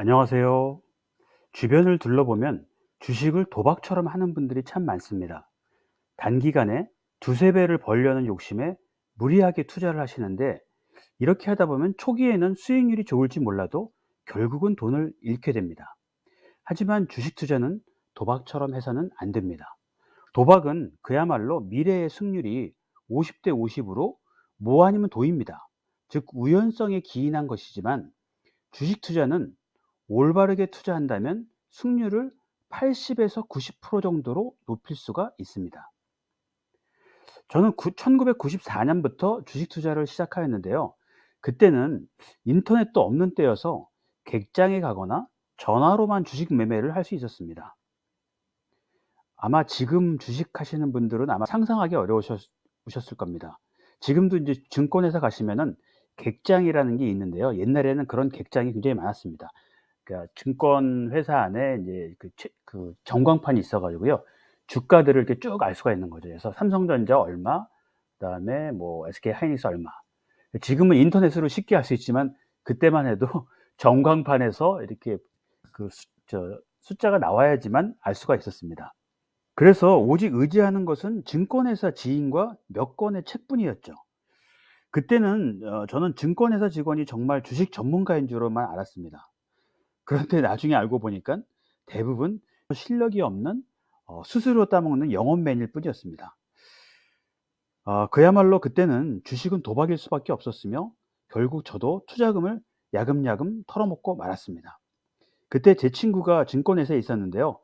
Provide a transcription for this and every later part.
안녕하세요. 주변을 둘러보면 주식을 도박처럼 하는 분들이 참 많습니다. 단기간에 두세 배를 벌려는 욕심에 무리하게 투자를 하시는데, 이렇게 하다 보면 초기에는 수익률이 좋을지 몰라도 결국은 돈을 잃게 됩니다. 하지만 주식 투자는 도박처럼 해서는 안 됩니다. 도박은 그야말로 미래의 승률이 50대 50으로 뭐 아니면 도입니다. 즉 우연성에 기인한 것이지만, 주식 투자는 올바르게 투자한다면 승률을 80에서 90% 정도로 높일 수가 있습니다. 저는 1994년부터 주식 투자를 시작하였는데요. 그때는 인터넷도 없는 때여서 객장에 가거나 전화로만 주식 매매를 할 수 있었습니다. 아마 지금 주식 하시는 분들은 아마 상상하기 어려우셨을 겁니다. 지금도 이제 증권회사 가시면은 객장이라는 게 있는데요. 옛날에는 그런 객장이 굉장히 많았습니다. 그러니까 증권회사 안에 이제 그 전광판이 있어 가지고요. 주가들을 이렇게 쭉 알 수가 있는 거죠. 그래서 삼성전자 얼마, 그다음에 뭐 SK하이닉스 얼마. 지금은 인터넷으로 쉽게 알 수 있지만, 그때만 해도 전광판에서 이렇게 그 숫자가 나와야지만 알 수가 있었습니다. 그래서 오직 의지하는 것은 증권회사 지인과 몇 권의 책뿐이었죠. 그때는 저는 증권회사 직원이 정말 주식 전문가인 줄만 알았습니다. 그런데 나중에 알고 보니까 대부분 실력이 없는 스스로 따먹는 영업맨일 뿐이었습니다. 그야말로 그때는 주식은 도박일 수밖에 없었으며, 결국 저도 투자금을 야금야금 털어먹고 말았습니다. 그때 제 친구가 증권회사에 있었는데요.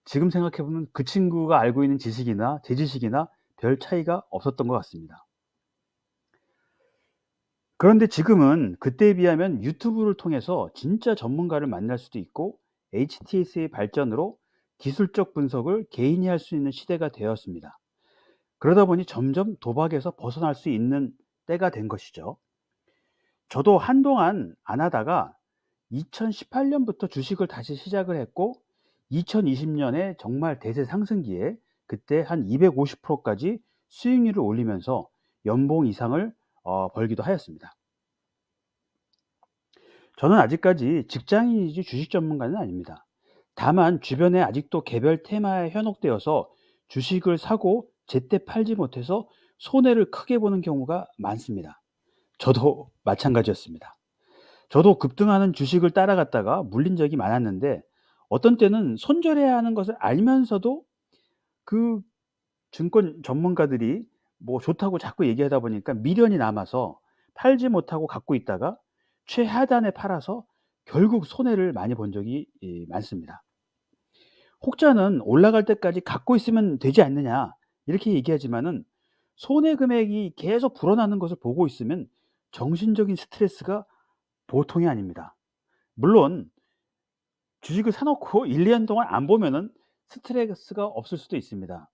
지금 생각해 보면 그 친구가 알고 있는 지식이나 제 지식이나 별 차이가 없었던 것 같습니다. 그런데 지금은 그때에 비하면 유튜브를 통해서 진짜 전문가를 만날 수도 있고, HTS의 발전으로 기술적 분석을 개인이 할 수 있는 시대가 되었습니다. 그러다 보니 점점 도박에서 벗어날 수 있는 때가 된 것이죠. 저도 한동안 안 하다가 2018년부터 주식을 다시 시작을 했고, 2020년에 정말 대세 상승기에 그때 한 250%까지 수익률을 올리면서 연봉 이상을 벌기도 하였습니다. 저는 아직까지 직장인이지 주식 전문가는 아닙니다. 다만 주변에 아직도 개별 테마에 현혹되어서 주식을 사고 제때 팔지 못해서 손해를 크게 보는 경우가 많습니다. 저도 마찬가지였습니다. 저도 급등하는 주식을 따라갔다가 물린 적이 많았는데, 어떤 때는 손절해야 하는 것을 알면서도 그 증권 전문가들이 뭐 좋다고 자꾸 얘기하다 보니까 미련이 남아서 팔지 못하고 갖고 있다가 최하단에 팔아서 결국 손해를 많이 본 적이 많습니다. 혹자는 "올라갈 때까지 갖고 있으면 되지 않느냐." 이렇게 얘기하지만은, 손해 금액이 계속 불어나는 것을 보고 있으면 정신적인 스트레스가 보통이 아닙니다. 물론 주식을 사 놓고 1-2년 동안 안 보면은 스트레스가 없을 수도 있습니다.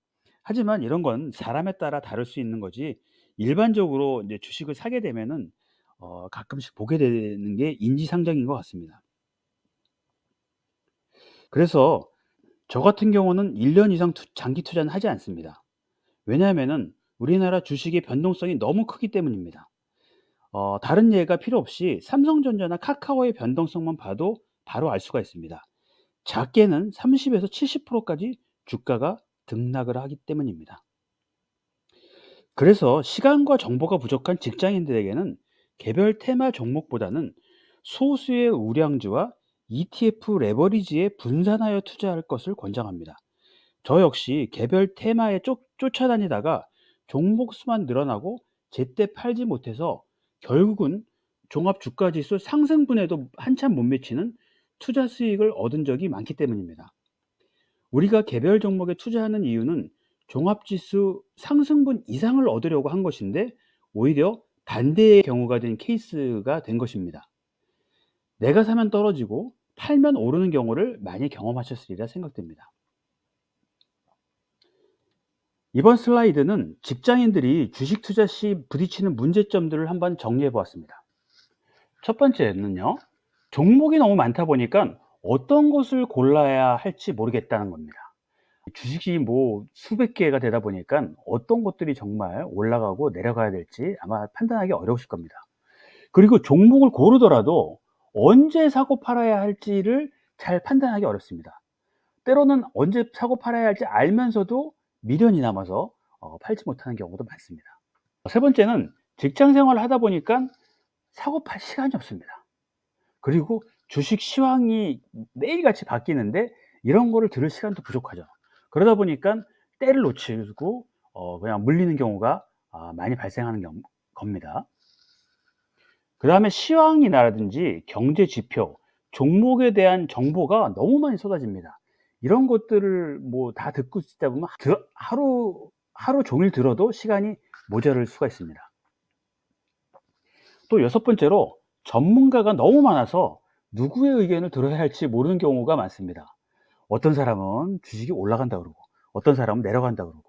하지만 이런 건 사람에 따라 다를 수 있는 거지, 일반적으로 인제 주식을 사게 되면은 가끔씩 보게 되는 게 인지상정인 것 같습니다. 그래서 저 같은 경우는 1년 이상 장기 투자는 하지 않습니다. 왜냐하면은 우리나라 주식의 변동성이 너무 크기 때문입니다. 다른 예가 필요 없이 삼성전자나 카카오의 변동성만 봐도 바로 알 수가 있습니다. 작게는 30에서 70%까지 주가가 등락을 하기 때문입니다. 그래서 시간과 정보가 부족한 직장인들에게는 개별 테마 종목보다는 소수의 우량주와 ETF 레버리지에 분산하여 투자할 것을 권장합니다. 저 역시 개별 테마에 쫓아다니다가 종목 수만 늘어나고 제때 팔지 못해서 결국은 종합 주가 지수 상승분에도 한참 못 미치는 투자 수익을 얻은 적이 많기 때문입니다. 우리가 개별 종목에 투자하는 이유는 종합지수 상승분 이상을 얻으려고 한 것인데, 오히려 반대의 경우가 된 케이스가 된 것입니다. 내가 사면 떨어지고 팔면 오르는 경우를 많이 경험하셨으리라 생각됩니다. 이번 슬라이드는 직장인들이 주식 투자 시 부딪히는 문제점들을 한번 정리해 보았습니다. 첫 번째는요, 종목이 너무 많다 보니까 어떤 것을 골라야 할지 모르겠다는 겁니다. 주식이 뭐 수백 개가 되다 보니까 어떤 것들이 정말 올라가고 내려가야 될지 아마 판단하기 어려우실 겁니다. 그리고 종목을 고르더라도 언제 사고 팔아야 할지를 잘 판단하기 어렵습니다. 때로는 언제 사고 팔아야 할지 알면서도 미련이 남아서 팔지 못하는 경우도 많습니다. 세 번째는 직장 생활을 하다 보니까 사고 팔 시간이 없습니다. 그리고 주식 시황이 매일같이 바뀌는데 이런 거를 들을 시간도 부족하죠. 그러다 보니까 때를 놓치고 그냥 물리는 경우가 많이 발생하는 겁니다. 그 다음에 시황이라든지 경제 지표, 종목에 대한 정보가 너무 많이 쏟아집니다. 이런 것들을 뭐 다 듣고 있다 보면 하루 종일 들어도 시간이 모자랄 수가 있습니다. 또 여섯 번째로 전문가가 너무 많아서 누구의 의견을 들어야 할지 모르는 경우가 많습니다. 어떤 사람은 주식이 올라간다 그러고 어떤 사람은 내려간다 그러고,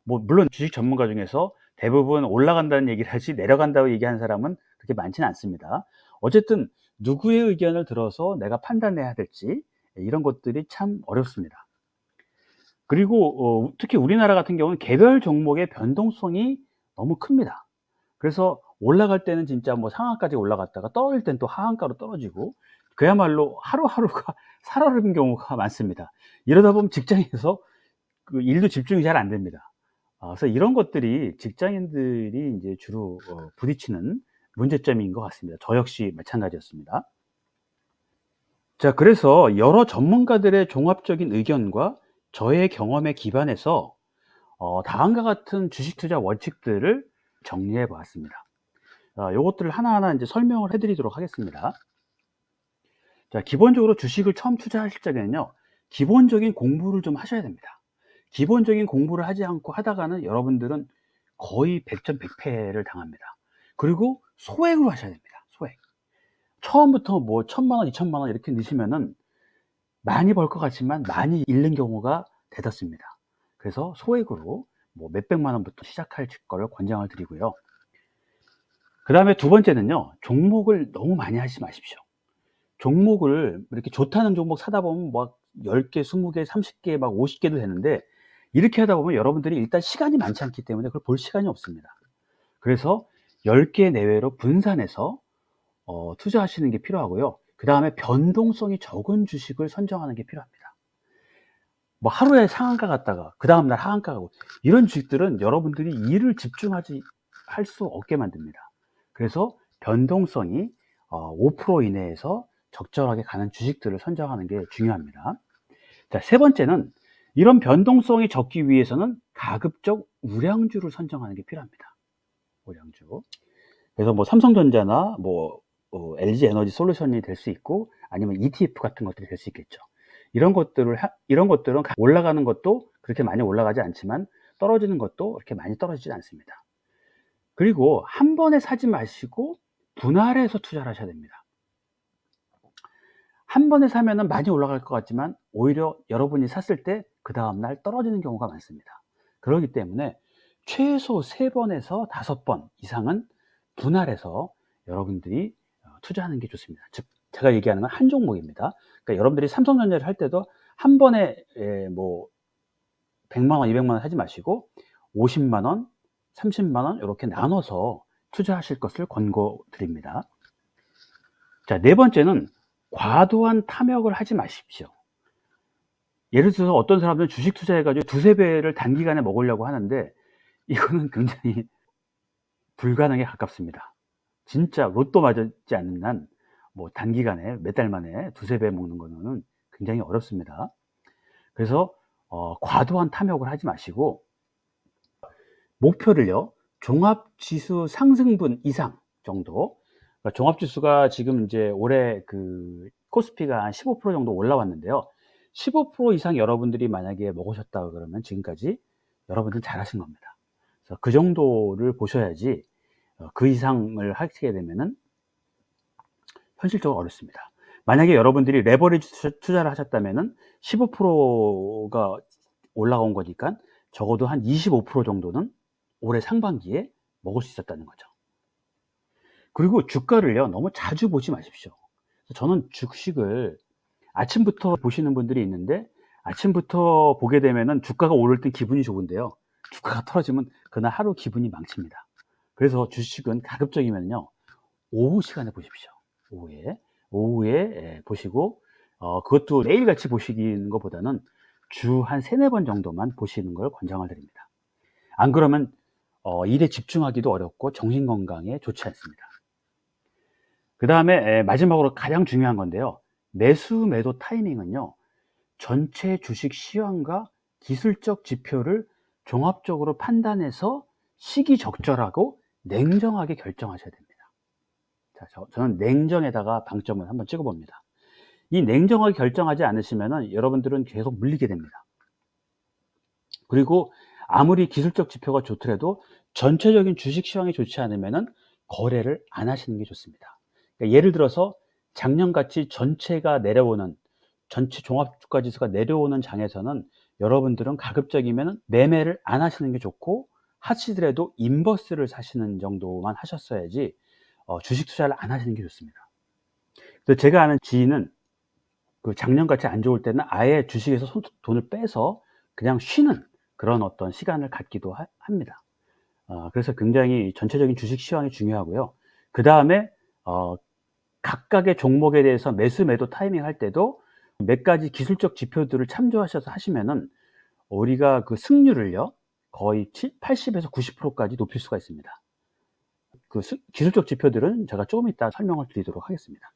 뭐 물론 주식 전문가 중에서 대부분 올라간다는 얘기를 하지 내려간다고 얘기하는 사람은 그렇게 많지는 않습니다. 어쨌든 누구의 의견을 들어서 내가 판단해야 될지 이런 것들이 참 어렵습니다. 그리고 특히 우리나라 같은 경우는 개별 종목의 변동성이 너무 큽니다. 그래서 올라갈 때는 진짜 뭐 상한까지 올라갔다가 떨어질 땐 또 하한가로 떨어지고, 그야말로 하루하루가 살얼음인 경우가 많습니다. 이러다 보면 직장에서 그 일도 집중이 잘 안 됩니다. 그래서 이런 것들이 직장인들이 이제 주로 부딪히는 문제점인 것 같습니다. 저 역시 마찬가지였습니다. 자, 그래서 여러 전문가들의 종합적인 의견과 저의 경험에 기반해서 다음과 같은 주식 투자 원칙들을 정리해 보았습니다. 요것들을 하나하나 이제 설명을 해 드리도록 하겠습니다. 자, 기본적으로 주식을 처음 투자하실 적에는요, 기본적인 공부를 좀 하셔야 됩니다. 기본적인 공부를 하지 않고 하다가는 여러분들은 거의 백전백패를 당합니다. 그리고 소액으로 하셔야 됩니다. 소액. 처음부터 뭐 1,000만 원, 2,000만 원 이렇게 넣으시면은 많이 벌 것 같지만 많이 잃는 경우가 대다수입니다. 그래서 소액으로 뭐 몇백만 원부터 시작할 거를 권장을 드리고요. 그 다음에 두 번째는요, 종목을 너무 많이 하지 마십시오. 종목을 이렇게 좋다는 종목 사다 보면 막 10개, 20개, 30개, 막 50개도 되는데, 이렇게 하다 보면 여러분들이 일단 시간이 많지 않기 때문에 그걸 볼 시간이 없습니다. 그래서 10개 내외로 분산해서 투자하시는 게 필요하고요. 그 다음에 변동성이 적은 주식을 선정하는 게 필요합니다. 뭐 하루에 상한가 갔다가 그 다음날 하한가 가고, 이런 주식들은 여러분들이 일을 집중하지 할 수 없게 만듭니다. 그래서 변동성이 5% 이내에서 적절하게 가는 주식들을 선정하는 게 중요합니다. 자, 세 번째는 이런 변동성이 적기 위해서는 가급적 우량주를 선정하는 게 필요합니다. 우량주. 그래서 뭐 삼성전자나 뭐 LG 에너지 솔루션이 될 수 있고, 아니면 ETF 같은 것들이 될 수 있겠죠. 이런 것들은 올라가는 것도 그렇게 많이 올라가지 않지만 떨어지는 것도 그렇게 많이 떨어지지 않습니다. 그리고 한 번에 사지 마시고 분할해서 투자를 하셔야 됩니다. 한 번에 사면은 많이 올라갈 것 같지만 오히려 여러분이 샀을 때 그 다음날 떨어지는 경우가 많습니다. 그렇기 때문에 최소 3번에서 5번 이상은 분할해서 여러분들이 투자하는 게 좋습니다. 즉, 제가 얘기하는 건 한 종목입니다. 그러니까 여러분들이 삼성전자를 할 때도 한 번에 뭐 100만 원, 200만 원 하지 마시고 50만 원, 30만 원 이렇게 나눠서 투자하실 것을 권고드립니다. 자, 네 번째는 과도한 탐욕을 하지 마십시오. 예를 들어서 어떤 사람들은 주식 투자해가지고 두세 배를 단기간에 먹으려고 하는데, 이거는 굉장히 불가능에 가깝습니다. 진짜 로또 맞지 않는 한 뭐 단기간에 몇 달 만에 두세 배 먹는 거는 굉장히 어렵습니다. 그래서 과도한 탐욕을 하지 마시고, 목표를요, 종합지수 상승분 이상 정도. 그러니까 종합지수가 지금 이제 올해 그 코스피가 한 15% 정도 올라왔는데요. 15% 이상 여러분들이 만약에 먹으셨다 그러면 지금까지 여러분들 잘하신 겁니다. 그래서 그 정도를 보셔야지, 그 이상을 하시게 되면은 현실적으로 어렵습니다. 만약에 여러분들이 레버리지 투자를 하셨다면은 15%가 올라온 거니까 적어도 한 25% 정도는 올해 상반기에 먹을 수 있었다는 거죠. 그리고 주가를요, 너무 자주 보지 마십시오. 저는 주식을 아침부터 보시는 분들이 있는데, 아침부터 보게 되면은 주가가 오를 땐 기분이 좋은데요, 주가가 떨어지면 그날 하루 기분이 망칩니다. 그래서 주식은 가급적이면요, 오후 시간에 보십시오. 오후에 오후에 보시고 그것도 매일같이 보시는 것보다는 주 한 3-4번 정도만 보시는 걸 권장을 드립니다. 안 그러면 일에 집중하기도 어렵고 정신 건강에 좋지 않습니다. 그다음에 마지막으로 가장 중요한 건데요. 매수 매도 타이밍은요. 전체 주식 시황과 기술적 지표를 종합적으로 판단해서 시기적절하고 냉정하게 결정하셔야 됩니다. 자, 저는 냉정에다가 방점을 한번 찍어 봅니다. 이 냉정하게 결정하지 않으시면은 여러분들은 계속 물리게 됩니다. 그리고 아무리 기술적 지표가 좋더라도 전체적인 주식 시황이 좋지 않으면은 거래를 안 하시는 게 좋습니다. 그러니까 예를 들어서 작년같이 전체가 내려오는, 전체 종합주가 지수가 내려오는 장에서는 여러분들은 가급적이면 매매를 안 하시는 게 좋고, 하시더라도 인버스를 사시는 정도만 하셨어야지 주식 투자를 안 하시는 게 좋습니다. 그래서 제가 아는 지인은 그 작년같이 안 좋을 때는 아예 주식에서 돈을 빼서 그냥 쉬는 그런 어떤 시간을 갖기도 합니다. 그래서 굉장히 전체적인 주식 시황이 중요하고요. 그 다음에 각각의 종목에 대해서 매수 매도 타이밍 할 때도 몇 가지 기술적 지표들을 참조하셔서 하시면은 우리가 그 승률을요 거의 80에서 90%까지 높일 수가 있습니다. 그 기술적 지표들은 제가 조금 이따 설명을 드리도록 하겠습니다.